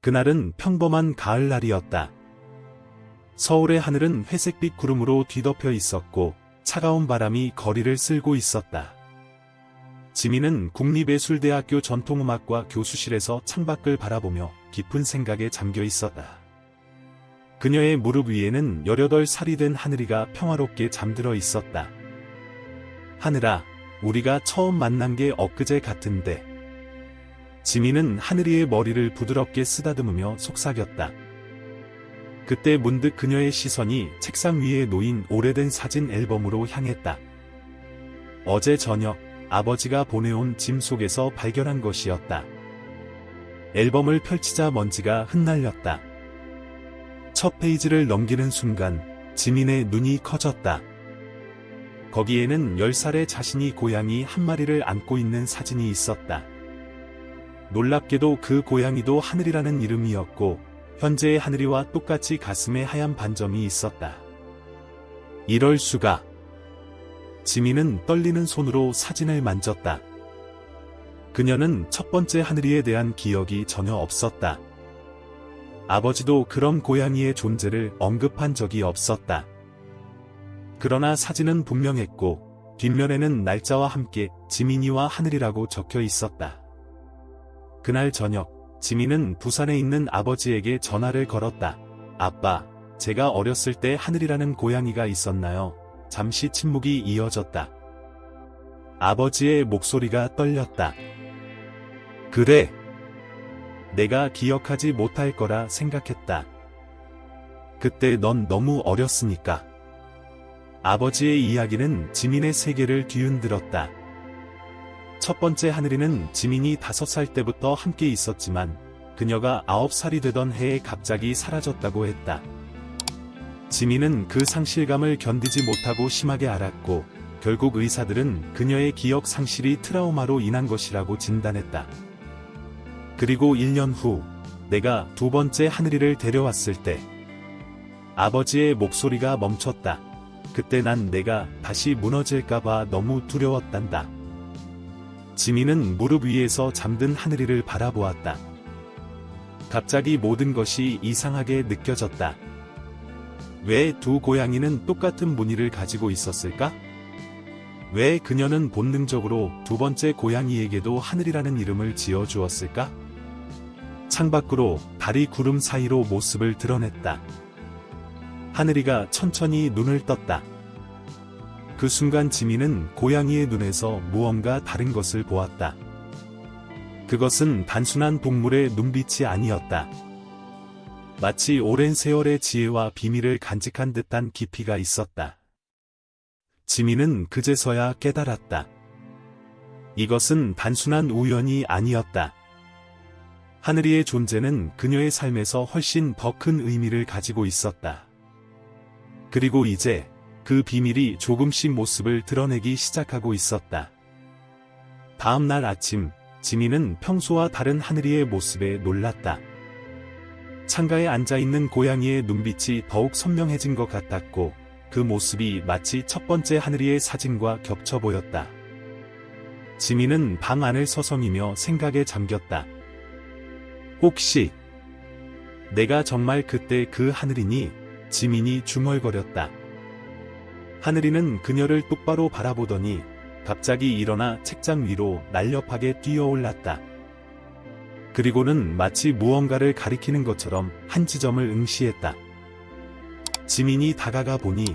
그날은 평범한 가을날이었다. 서울의 하늘은 회색빛 구름으로 뒤덮여 있었고 차가운 바람이 거리를 쓸고 있었다. 지민은 국립예술대학교 전통음악과 교수실에서 창밖을 바라보며 깊은 생각에 잠겨 있었다. 그녀의 무릎 위에는 18살이 된 하늘이가 평화롭게 잠들어 있었다. 하늘아, 우리가 처음 만난 게 엊그제 같은데. 지민은 하늘이의 머리를 부드럽게 쓰다듬으며 속삭였다. 그때 문득 그녀의 시선이 책상 위에 놓인 오래된 사진 앨범으로 향했다. 어제 저녁 아버지가 보내온 짐 속에서 발견한 것이었다. 앨범을 펼치자 먼지가 흩날렸다. 첫 페이지를 넘기는 순간 지민의 눈이 커졌다. 거기에는 10살의 자신이 고양이 한 마리를 안고 있는 사진이 있었다. 놀랍게도 그 고양이도 하늘이라는 이름이었고 현재의 하늘이와 똑같이 가슴에 하얀 반점이 있었다. 이럴 수가. 지민은 떨리는 손으로 사진을 만졌다. 그녀는 첫 번째 하늘이에 대한 기억이 전혀 없었다. 아버지도 그런 고양이의 존재를 언급한 적이 없었다. 그러나 사진은 분명했고 뒷면에는 날짜와 함께 지민이와 하늘이라고 적혀 있었다. 그날 저녁 지민은 부산에 있는 아버지에게 전화를 걸었다. 아빠, 제가 어렸을 때 하늘이라는 고양이가 있었나요? 잠시 침묵이 이어졌다. 아버지의 목소리가 떨렸다. 그래. 내가 기억하지 못할 거라 생각했다. 그때 넌 너무 어렸으니까. 아버지의 이야기는 지민의 세계를 뒤흔들었다. 첫 번째 하늘이는 지민이 5살 때부터 함께 있었지만 그녀가 9살이 되던 해에 갑자기 사라졌다고 했다. 지민은 그 상실감을 견디지 못하고 심하게 앓았고 결국 의사들은 그녀의 기억 상실이 트라우마로 인한 것이라고 진단했다. 그리고 1년 후 내가 두 번째 하늘이를 데려왔을 때 아버지의 목소리가 멈췄다. 그때 난 내가 다시 무너질까봐 너무 두려웠단다. 지민은 무릎 위에서 잠든 하늘이를 바라보았다. 갑자기 모든 것이 이상하게 느껴졌다. 왜 두 고양이는 똑같은 무늬를 가지고 있었을까? 왜 그녀는 본능적으로 두 번째 고양이에게도 하늘이라는 이름을 지어주었을까? 창밖으로 달이 구름 사이로 모습을 드러냈다. 하늘이가 천천히 눈을 떴다. 그 순간 지민은 고양이의 눈에서 무언가 다른 것을 보았다. 그것은 단순한 동물의 눈빛이 아니었다. 마치 오랜 세월의 지혜와 비밀을 간직한 듯한 깊이가 있었다. 지민은 그제서야 깨달았다. 이것은 단순한 우연이 아니었다. 하늘이의 존재는 그녀의 삶에서 훨씬 더 큰 의미를 가지고 있었다. 그리고 이제 그 비밀이 조금씩 모습을 드러내기 시작하고 있었다. 다음 날 아침, 지민은 평소와 다른 하늘이의 모습에 놀랐다. 창가에 앉아있는 고양이의 눈빛이 더욱 선명해진 것 같았고 그 모습이 마치 첫 번째 하늘이의 사진과 겹쳐 보였다. 지민은 방 안을 서성이며 생각에 잠겼다. 혹시 내가 정말 그때 그 하늘이니? 지민이 중얼거렸다. 하늘이는 그녀를 똑바로 바라보더니 갑자기 일어나 책장 위로 날렵하게 뛰어올랐다. 그리고는 마치 무언가를 가리키는 것처럼 한 지점을 응시했다. 지민이 다가가 보니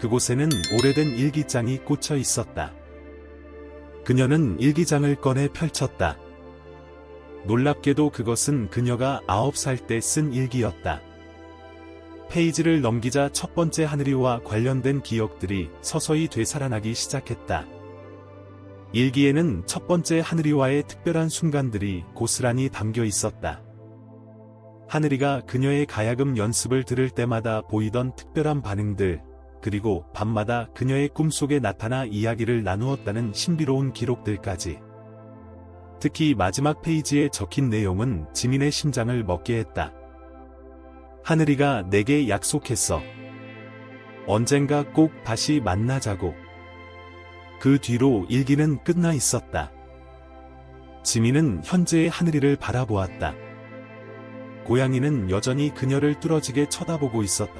그곳에는 오래된 일기장이 꽂혀 있었다. 그녀는 일기장을 꺼내 펼쳤다. 놀랍게도 그것은 그녀가 9살 때 쓴 일기였다. 페이지를 넘기자 첫 번째 하늘이와 관련된 기억들이 서서히 되살아나기 시작했다. 일기에는 첫 번째 하늘이와의 특별한 순간들이 고스란히 담겨 있었다. 하늘이가 그녀의 가야금 연습을 들을 때마다 보이던 특별한 반응들, 그리고 밤마다 그녀의 꿈속에 나타나 이야기를 나누었다는 신비로운 기록들까지. 특히 마지막 페이지에 적힌 내용은 지민의 심장을 먹게 했다. 하늘이가 내게 약속했어. 언젠가 꼭 다시 만나자고. 그 뒤로 일기는 끝나 있었다. 지민은 현재의 하늘이를 바라보았다. 고양이는 여전히 그녀를 뚫어지게 쳐다보고 있었다.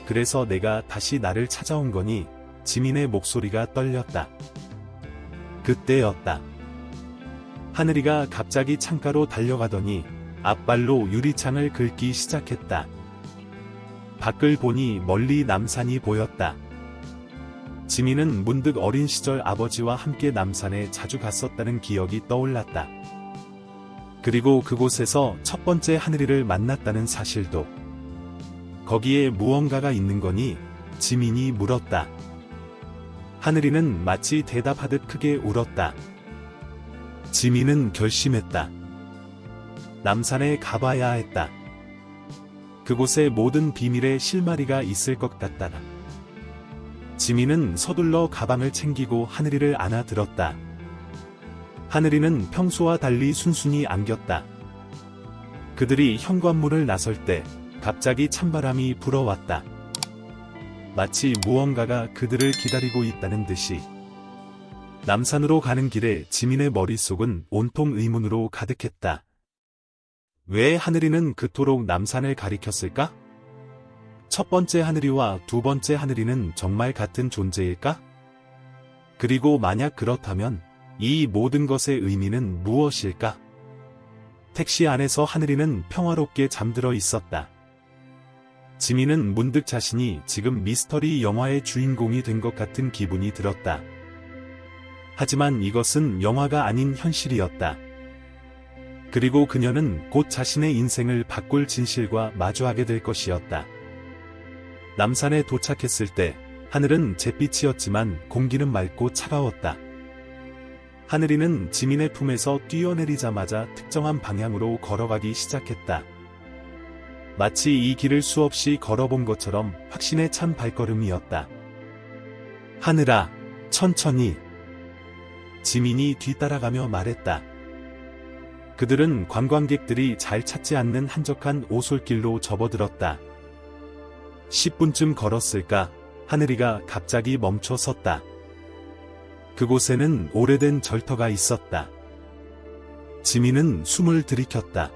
그래서 내가 다시 나를 찾아온 거니? 지민의 목소리가 떨렸다. 그때였다. 하늘이가 갑자기 창가로 달려가더니 앞발로 유리창을 긁기 시작했다. 밖을 보니 멀리 남산이 보였다. 지민은 문득 어린 시절 아버지와 함께 남산에 자주 갔었다는 기억이 떠올랐다. 그리고 그곳에서 첫 번째 하늘이를 만났다는 사실도. 거기에 무언가가 있는 거니? 지민이 물었다. 하늘이는 마치 대답하듯 크게 울었다. 지민은 결심했다. 남산에 가봐야 했다. 그곳에 모든 비밀의 실마리가 있을 것 같다. 지민은 서둘러 가방을 챙기고 하늘이를 안아들었다. 하늘이는 평소와 달리 순순히 안겼다. 그들이 현관문을 나설 때 갑자기 찬바람이 불어왔다. 마치 무언가가 그들을 기다리고 있다는 듯이. 남산으로 가는 길에 지민의 머릿속은 온통 의문으로 가득했다. 왜 하늘이는 그토록 남산을 가리켰을까? 첫 번째 하늘이와 두 번째 하늘이는 정말 같은 존재일까? 그리고 만약 그렇다면 이 모든 것의 의미는 무엇일까? 택시 안에서 하늘이는 평화롭게 잠들어 있었다. 지민은 문득 자신이 지금 미스터리 영화의 주인공이 된 것 같은 기분이 들었다. 하지만 이것은 영화가 아닌 현실이었다. 그리고 그녀는 곧 자신의 인생을 바꿀 진실과 마주하게 될 것이었다. 남산에 도착했을 때 하늘은 잿빛이었지만 공기는 맑고 차가웠다. 하늘이는 지민의 품에서 뛰어내리자마자 특정한 방향으로 걸어가기 시작했다. 마치 이 길을 수없이 걸어본 것처럼 확신에 찬 발걸음이었다. 하늘아, 천천히. 지민이 뒤따라가며 말했다. 그들은 관광객들이 잘 찾지 않는 한적한 오솔길로 접어들었다. 10분쯤 걸었을까, 하늘이가 갑자기 멈춰 섰다. 그곳에는 오래된 절터가 있었다. 지민은 숨을 들이켰다.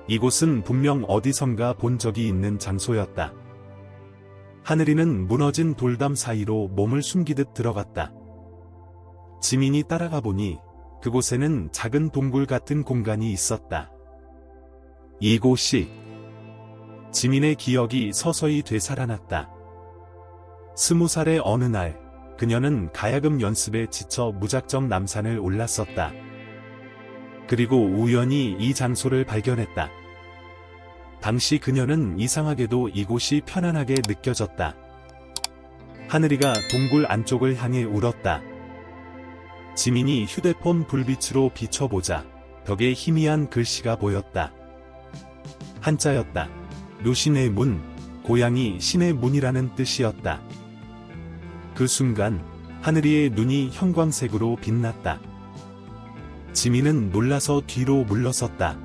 이곳은 분명 어디선가 본 적이 있는 장소였다. 하늘이는 무너진 돌담 사이로 몸을 숨기듯 들어갔다. 지민이 따라가 보니 그곳에는 작은 동굴 같은 공간이 있었다. 이곳이 지민의 기억이 서서히 되살아났다. 20살의 어느 날, 그녀는 가야금 연습에 지쳐 무작정 남산을 올랐었다. 그리고 우연히 이 장소를 발견했다. 당시 그녀는 이상하게도 이곳이 편안하게 느껴졌다. 하늘이가 동굴 안쪽을 향해 울었다. 지민이 휴대폰 불빛으로 비춰보자 벽에 희미한 글씨가 보였다. 한자였다. 묘신의 문, 고양이 신의 문이라는 뜻이었다. 그 순간 하늘이의 눈이 형광색으로 빛났다. 지민은 놀라서 뒤로 물러섰다.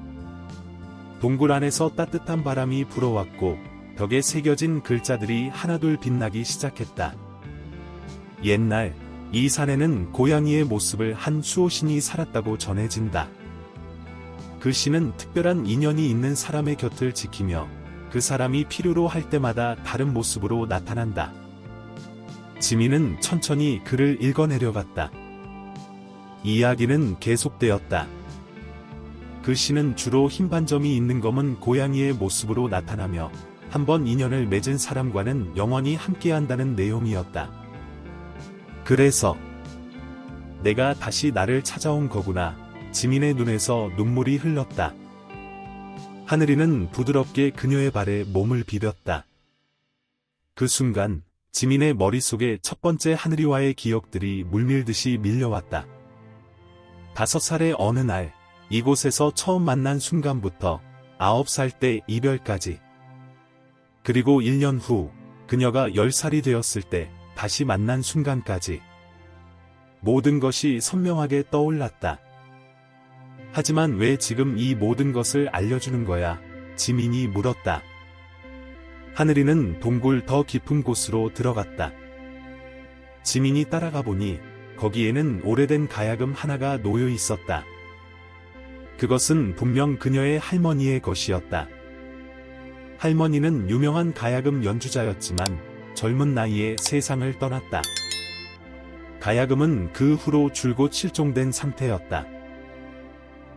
동굴 안에서 따뜻한 바람이 불어왔고 벽에 새겨진 글자들이 하나둘 빛나기 시작했다. 옛날 이 산에는 고양이의 모습을 한 수호신이 살았다고 전해진다. 그 신은 특별한 인연이 있는 사람의 곁을 지키며 그 사람이 필요로 할 때마다 다른 모습으로 나타난다. 지민은 천천히 글을 읽어내려갔다. 이야기는 계속되었다. 그 신은 주로 흰 반점이 있는 검은 고양이의 모습으로 나타나며 한번 인연을 맺은 사람과는 영원히 함께한다는 내용이었다. 그래서 내가 다시 나를 찾아온 거구나. 지민의 눈에서 눈물이 흘렀다. 하늘이는 부드럽게 그녀의 발에 몸을 비볐다. 그 순간 지민의 머릿속에 첫 번째 하늘이와의 기억들이 물밀듯이 밀려왔다. 5살의 어느 날, 이곳에서 처음 만난 순간부터 9살 때 이별까지. 그리고 1년 후, 그녀가 10살이 되었을 때 다시 만난 순간까지. 모든 것이 선명하게 떠올랐다. 하지만 왜 지금 이 모든 것을 알려주는 거야? 지민이 물었다. 하늘이는 동굴 더 깊은 곳으로 들어갔다. 지민이 따라가 보니 거기에는 오래된 가야금 하나가 놓여 있었다. 그것은 분명 그녀의 할머니의 것이었다. 할머니는 유명한 가야금 연주자였지만 젊은 나이에 세상을 떠났다. 가야금은 그 후로 줄곧 실종된 상태였다.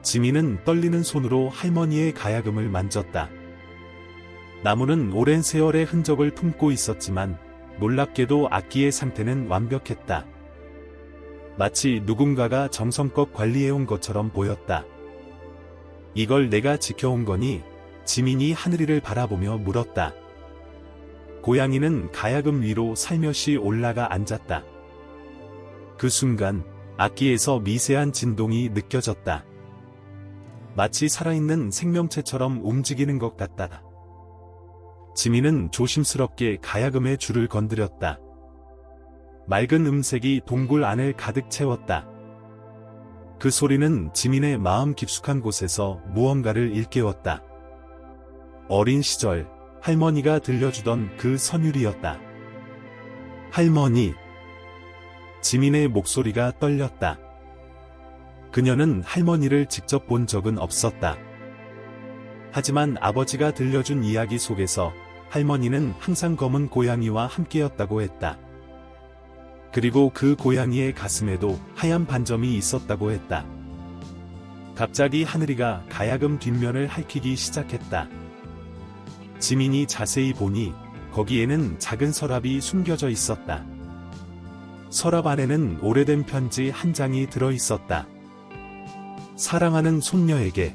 지민은 떨리는 손으로 할머니의 가야금을 만졌다. 나무는 오랜 세월의 흔적을 품고 있었지만 놀랍게도 악기의 상태는 완벽했다. 마치 누군가가 정성껏 관리해온 것처럼 보였다. 이걸 내가 지켜온 거니? 지민이 하늘이를 바라보며 물었다. 고양이는 가야금 위로 살며시 올라가 앉았다. 그 순간 악기에서 미세한 진동이 느껴졌다. 마치 살아있는 생명체처럼 움직이는 것 같다. 지민은 조심스럽게 가야금의 줄을 건드렸다. 맑은 음색이 동굴 안을 가득 채웠다. 그 소리는 지민의 마음 깊숙한 곳에서 무언가를 일깨웠다. 어린 시절 할머니가 들려주던 그 선율이었다. 할머니. 지민의 목소리가 떨렸다. 그녀는 할머니를 직접 본 적은 없었다. 하지만 아버지가 들려준 이야기 속에서 할머니는 항상 검은 고양이와 함께였다고 했다. 그리고 그 고양이의 가슴에도 하얀 반점이 있었다고 했다. 갑자기 하늘이가 가야금 뒷면을 핥히기 시작했다. 지민이 자세히 보니 거기에는 작은 서랍이 숨겨져 있었다. 서랍 안에는 오래된 편지 한 장이 들어 있었다. 사랑하는 손녀에게.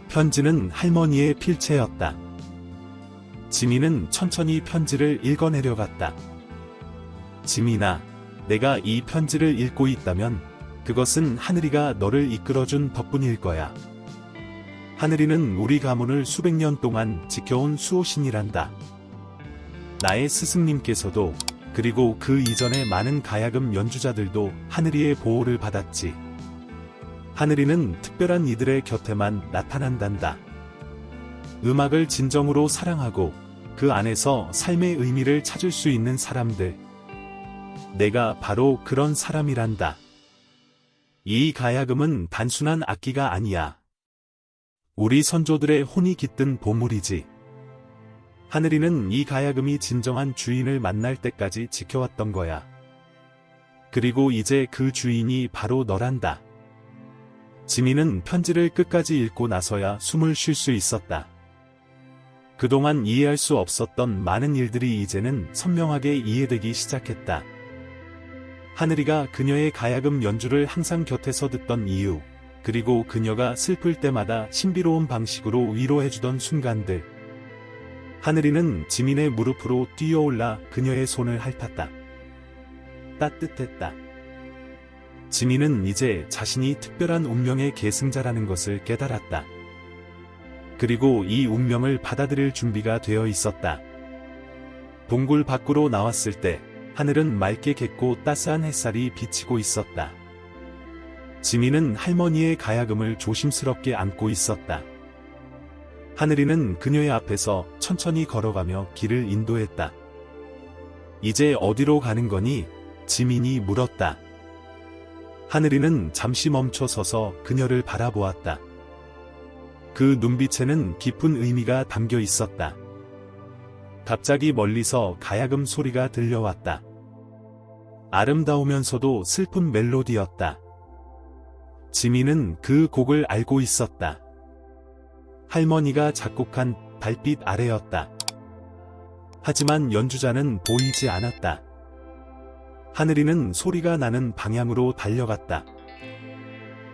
편지는 할머니의 필체였다. 지민은 천천히 편지를 읽어내려갔다. 지민아, 내가 이 편지를 읽고 있다면 그것은 하늘이가 너를 이끌어준 덕분일 거야. 하늘이는 우리 가문을 수백 년 동안 지켜온 수호신이란다. 나의 스승님께서도 그리고 그 이전의 많은 가야금 연주자들도 하늘이의 보호를 받았지. 하늘이는 특별한 이들의 곁에만 나타난단다. 음악을 진정으로 사랑하고 그 안에서 삶의 의미를 찾을 수 있는 사람들. 내가 바로 그런 사람이란다. 이 가야금은 단순한 악기가 아니야. 우리 선조들의 혼이 깃든 보물이지. 하늘이는 이 가야금이 진정한 주인을 만날 때까지 지켜왔던 거야. 그리고 이제 그 주인이 바로 너란다. 지민은 편지를 끝까지 읽고 나서야 숨을 쉴 수 있었다. 그동안 이해할 수 없었던 많은 일들이 이제는 선명하게 이해되기 시작했다. 하늘이가 그녀의 가야금 연주를 항상 곁에서 듣던 이유, 그리고 그녀가 슬플 때마다 신비로운 방식으로 위로해주던 순간들. 하늘이는 지민의 무릎으로 뛰어올라 그녀의 손을 핥았다. 따뜻했다. 지민은 이제 자신이 특별한 운명의 계승자라는 것을 깨달았다. 그리고 이 운명을 받아들일 준비가 되어 있었다. 동굴 밖으로 나왔을 때 하늘은 맑게 갯고 따스한 햇살이 비치고 있었다. 지민은 할머니의 가야금을 조심스럽게 안고 있었다. 하늘이는 그녀의 앞에서 천천히 걸어가며 길을 인도했다. 이제 어디로 가는 거니? 지민이 물었다. 하늘이는 잠시 멈춰 서서 그녀를 바라보았다. 그 눈빛에는 깊은 의미가 담겨 있었다. 갑자기 멀리서 가야금 소리가 들려왔다. 아름다우면서도 슬픈 멜로디였다. 지민은 그 곡을 알고 있었다. 할머니가 작곡한 달빛 아래였다. 하지만 연주자는 보이지 않았다. 하늘이는 소리가 나는 방향으로 달려갔다.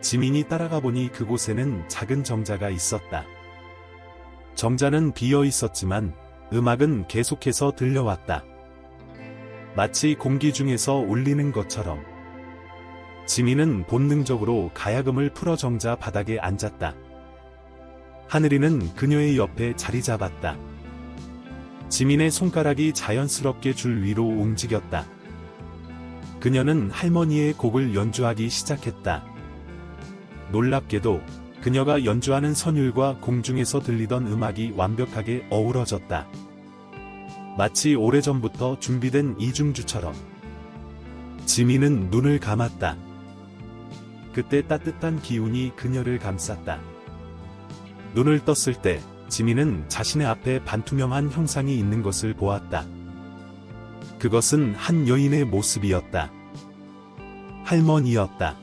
지민이 따라가 보니 그곳에는 작은 정자가 있었다. 정자는 비어 있었지만 음악은 계속해서 들려왔다. 마치 공기 중에서 울리는 것처럼. 지민은 본능적으로 가야금을 풀어 정자 바닥에 앉았다. 하늘이는 그녀의 옆에 자리 잡았다. 지민의 손가락이 자연스럽게 줄 위로 움직였다. 그녀는 할머니의 곡을 연주하기 시작했다. 놀랍게도 그녀가 연주하는 선율과 공중에서 들리던 음악이 완벽하게 어우러졌다. 마치 오래전부터 준비된 이중주처럼. 지민은 눈을 감았다. 그때 따뜻한 기운이 그녀를 감쌌다. 눈을 떴을 때 지민은 자신의 앞에 반투명한 형상이 있는 것을 보았다. 그것은 한 여인의 모습이었다. 할머니였다.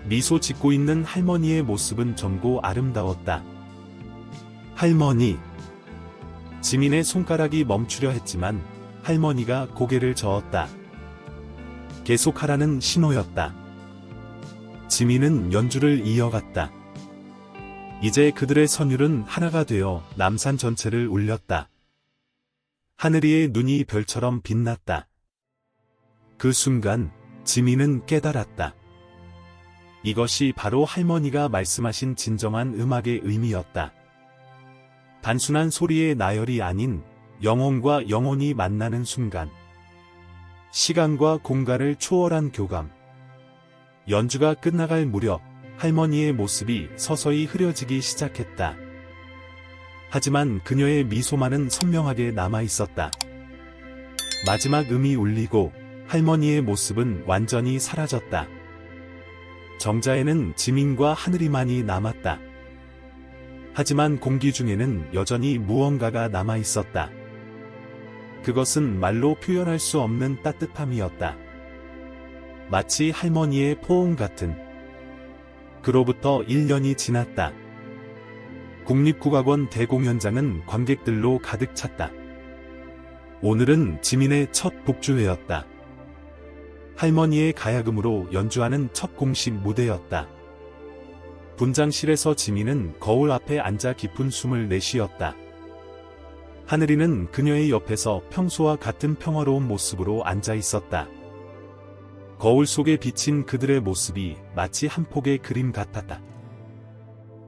미소 짓고 있는 할머니의 모습은 젊고 아름다웠다. 할머니. 지민의 손가락이 멈추려 했지만 할머니가 고개를 저었다. 계속하라는 신호였다. 지민은 연주를 이어갔다. 이제 그들의 선율은 하나가 되어 남산 전체를 울렸다. 하늘 위의 눈이 별처럼 빛났다. 그 순간 지민은 깨달았다. 이것이 바로 할머니가 말씀하신 진정한 음악의 의미였다. 단순한 소리의 나열이 아닌 영혼과 영혼이 만나는 순간. 시간과 공간을 초월한 교감. 연주가 끝나갈 무렵 할머니의 모습이 서서히 흐려지기 시작했다. 하지만 그녀의 미소만은 선명하게 남아있었다. 마지막 음이 울리고 할머니의 모습은 완전히 사라졌다. 정자에는 지민과 하늘이만이 남았다. 하지만 공기 중에는 여전히 무언가가 남아있었다. 그것은 말로 표현할 수 없는 따뜻함이었다. 마치 할머니의 포옹 같은. 그로부터 1년이 지났다. 국립국악원 대공연장은 관객들로 가득 찼다. 오늘은 지민의 첫 복주회였다. 할머니의 가야금으로 연주하는 첫 공식 무대였다. 분장실에서 지민은 거울 앞에 앉아 깊은 숨을 내쉬었다. 하늘이는 그녀의 옆에서 평소와 같은 평화로운 모습으로 앉아 있었다. 거울 속에 비친 그들의 모습이 마치 한 폭의 그림 같았다.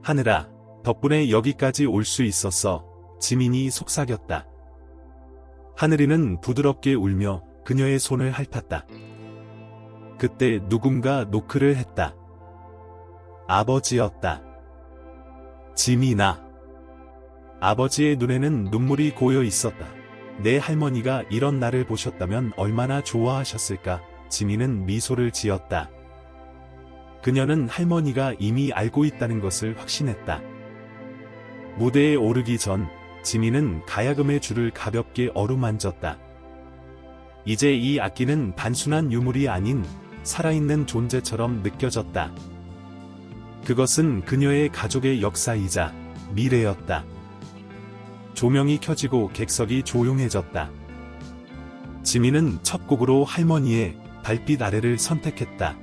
하늘아, 덕분에 여기까지 올 수 있었어. 지민이 속삭였다. 하늘이는 부드럽게 울며 그녀의 손을 핥았다. 그때 누군가 노크를 했다. 아버지였다. 지민아. 아버지의 눈에는 눈물이 고여 있었다. 내 할머니가 이런 나를 보셨다면 얼마나 좋아하셨을까. 지민은 미소를 지었다. 그녀는 할머니가 이미 알고 있다는 것을 확신했다. 무대에 오르기 전 지민은 가야금의 줄을 가볍게 어루만졌다. 이제 이 악기는 단순한 유물이 아닌 살아있는 존재처럼 느껴졌다. 그것은 그녀의 가족의 역사이자 미래였다. 조명이 켜지고 객석이 조용해졌다. 지민은 첫 곡으로 할머니의 달빛 아래를 선택했다.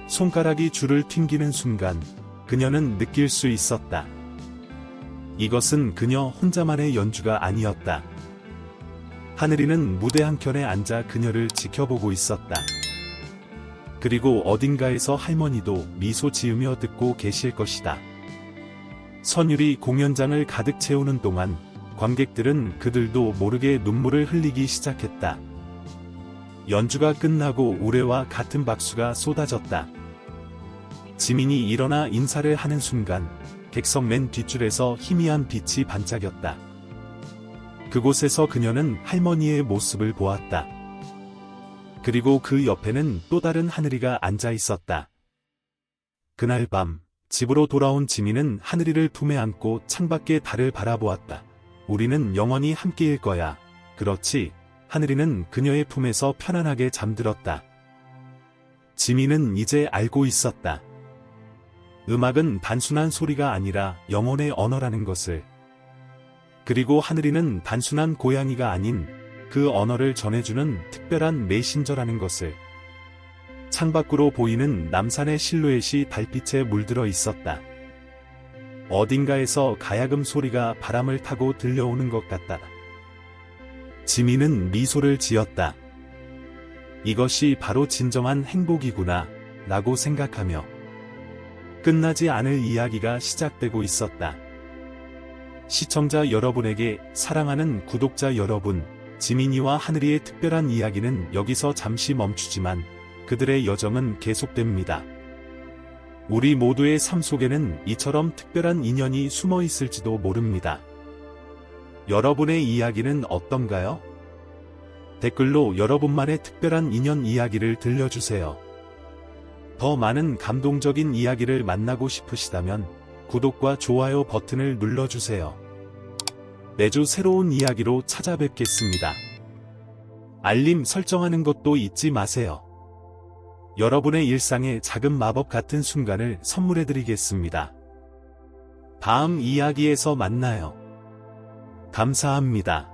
손가락이 줄을 튕기는 순간 그녀는 느낄 수 있었다. 이것은 그녀 혼자만의 연주가 아니었다. 하늘이는 무대 한켠에 앉아 그녀를 지켜보고 있었다. 그리고 어딘가에서 할머니도 미소 지으며 듣고 계실 것이다. 선율이 공연장을 가득 채우는 동안 관객들은 그들도 모르게 눈물을 흘리기 시작했다. 연주가 끝나고 우레와 같은 박수가 쏟아졌다. 지민이 일어나 인사를 하는 순간 객석 맨 뒷줄에서 희미한 빛이 반짝였다. 그곳에서 그녀는 할머니의 모습을 보았다. 그리고 그 옆에는 또 다른 하늘이가 앉아 있었다. 그날 밤 집으로 돌아온 지민은 하늘이를 품에 안고 창밖의 달을 바라보았다. 우리는 영원히 함께일 거야. 그렇지. 하늘이는 그녀의 품에서 편안하게 잠들었다. 지민은 이제 알고 있었다. 음악은 단순한 소리가 아니라 영혼의 언어라는 것을. 그리고 하늘이는 단순한 고양이가 아닌 그 언어를 전해주는 특별한 메신저라는 것을. 창밖으로 보이는 남산의 실루엣이 달빛에 물들어 있었다. 어딘가에서 가야금 소리가 바람을 타고 들려오는 것 같다. 지민은 미소를 지었다. 이것이 바로 진정한 행복이구나, 라고 생각하며 끝나지 않을 이야기가 시작되고 있었다. 시청자 여러분에게 사랑하는 구독자 여러분, 지민이와 하늘이의 특별한 이야기는 여기서 잠시 멈추지만 그들의 여정은 계속됩니다. 우리 모두의 삶 속에는 이처럼 특별한 인연이 숨어 있을지도 모릅니다. 여러분의 이야기는 어떤가요? 댓글로 여러분만의 특별한 인연 이야기를 들려주세요. 더 많은 감동적인 이야기를 만나고 싶으시다면 구독과 좋아요 버튼을 눌러주세요. 매주 새로운 이야기로 찾아뵙겠습니다. 알림 설정하는 것도 잊지 마세요. 여러분의 일상에 작은 마법 같은 순간을 선물해드리겠습니다. 다음 이야기에서 만나요. 감사합니다.